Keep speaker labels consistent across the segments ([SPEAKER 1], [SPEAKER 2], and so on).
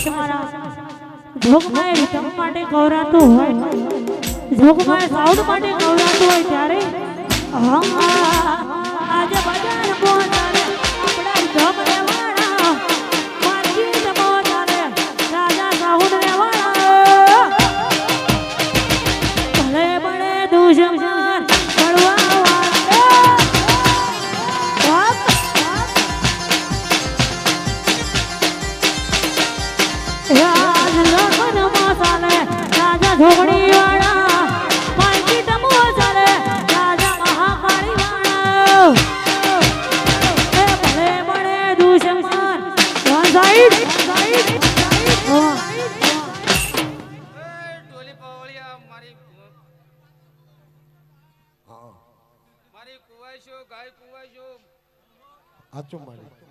[SPEAKER 1] ખાસ મારા જોગમાએ વિધમ માટે ગૌરાતું હોય, જોગમાએ સાઉડ માટે ગૌરાતું હોય ત્યારે આજે બજાર બોલારે આપણા ધમ રેવાણા મારી ધમો તારે રાજા સાઉડ રેવાણા ભલે ભલે દુશ્મન પડવા ઝોગડી વાળા માઈકી તમો ચાલે રાજા મહાકાળી વાળા એ ભલે મળે દુશ્મન વન સાઈડ
[SPEAKER 2] ટોલી પાવળિયા મારી મારી કુવાઈશો ગાય કુવાઈશો
[SPEAKER 3] આચો મારી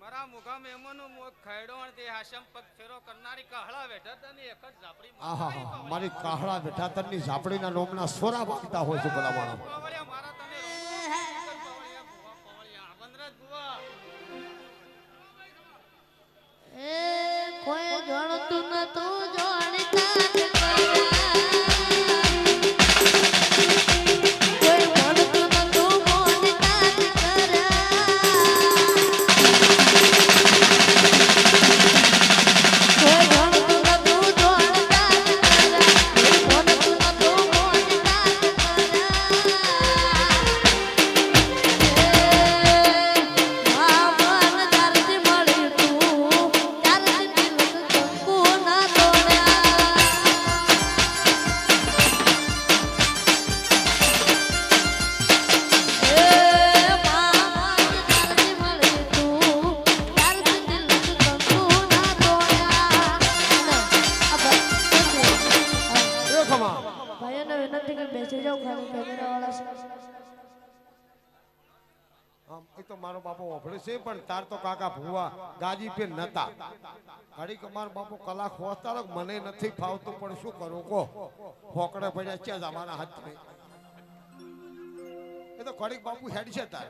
[SPEAKER 2] મારા મુખા મહેમાનો મોક ખાયડો અને તે હાશમ પગ ફેરો કરનારી કાહળા બેઠા તને એક જ ઝાપડી
[SPEAKER 3] આહા મારી કાહળા બેઠાતરની ઝાપડીના નોમના સોરા વાગતા હોય છે ભલા માણસ
[SPEAKER 2] પાવળિયા મારા તને પાવળિયા ભુવા પાવળિયા વનરાજ ભુવા
[SPEAKER 4] એ કોઈ જાણતું નતું જાણતા
[SPEAKER 3] મારો બાપો ઓફળે છે પણ તાર તો કાકા ભુવા ગાજી પે નતા ઘડીક મારો બાપો કલાક હોતા મને નથી ફાવતું પણ શું કરું કો ફોકડે પડ્યા છે અમારા હાથ એ તો ઘડીક બાપુ હેડ છે તાર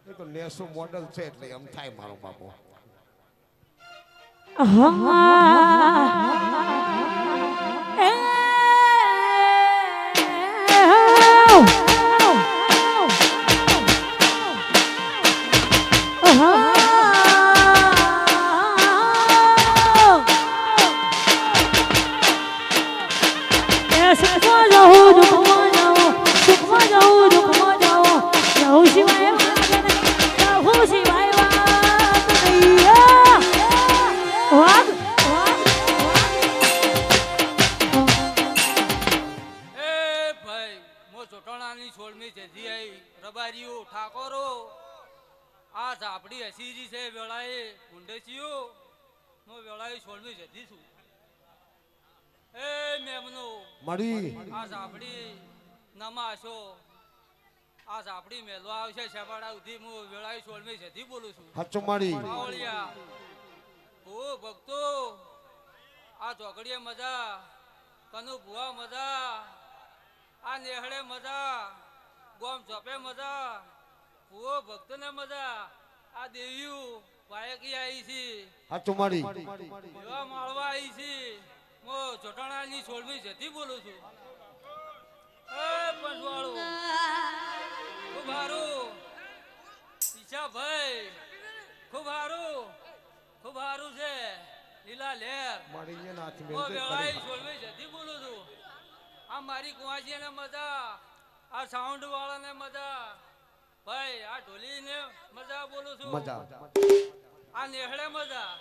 [SPEAKER 3] એ તો નેસો મોડલ છે એટલે એમ થાય મારો બાપો
[SPEAKER 2] આપડી હસીજી છે વેળાએ ગુંડેસીઓ નો વેળાએ છોડવી જતી છું એ મેમનો
[SPEAKER 3] મળી
[SPEAKER 2] આ સાપડી નમાશો આ સાપડી મેલો આવશે શેવાડા ઉધી હું વેળાએ છોડવી જતી બોલું છું
[SPEAKER 3] હાચો મળી
[SPEAKER 2] પાવળિયા ઓ ભક્તો આ ચોકડીએ મજા કનુ ભુવા મજા આ નેહળે મજા ગોમ ચોપે મજા ઓ ભક્તને મજા આ દેવ્યું વાયકી આવી છે
[SPEAKER 3] હાચો મળી
[SPEAKER 2] એવા માળવા આવી છે મો ચોટાણાની છોડવી જતી બોલું છું એ પંચવાળું ખૂબ હારું ઈચ્છા ભાઈ ખૂબ હારું છે લીલા લેર
[SPEAKER 3] મારી એ નાથ
[SPEAKER 2] ઓ વેળાઈ છોડવી જતી બોલું છું આ મારી કુવાજીને મજા આ સાઉન્ડ વાળાને મજા ભાઈ આ ઢોલીને મજા બોલું છું
[SPEAKER 3] મજા
[SPEAKER 2] આ નેહળે મજા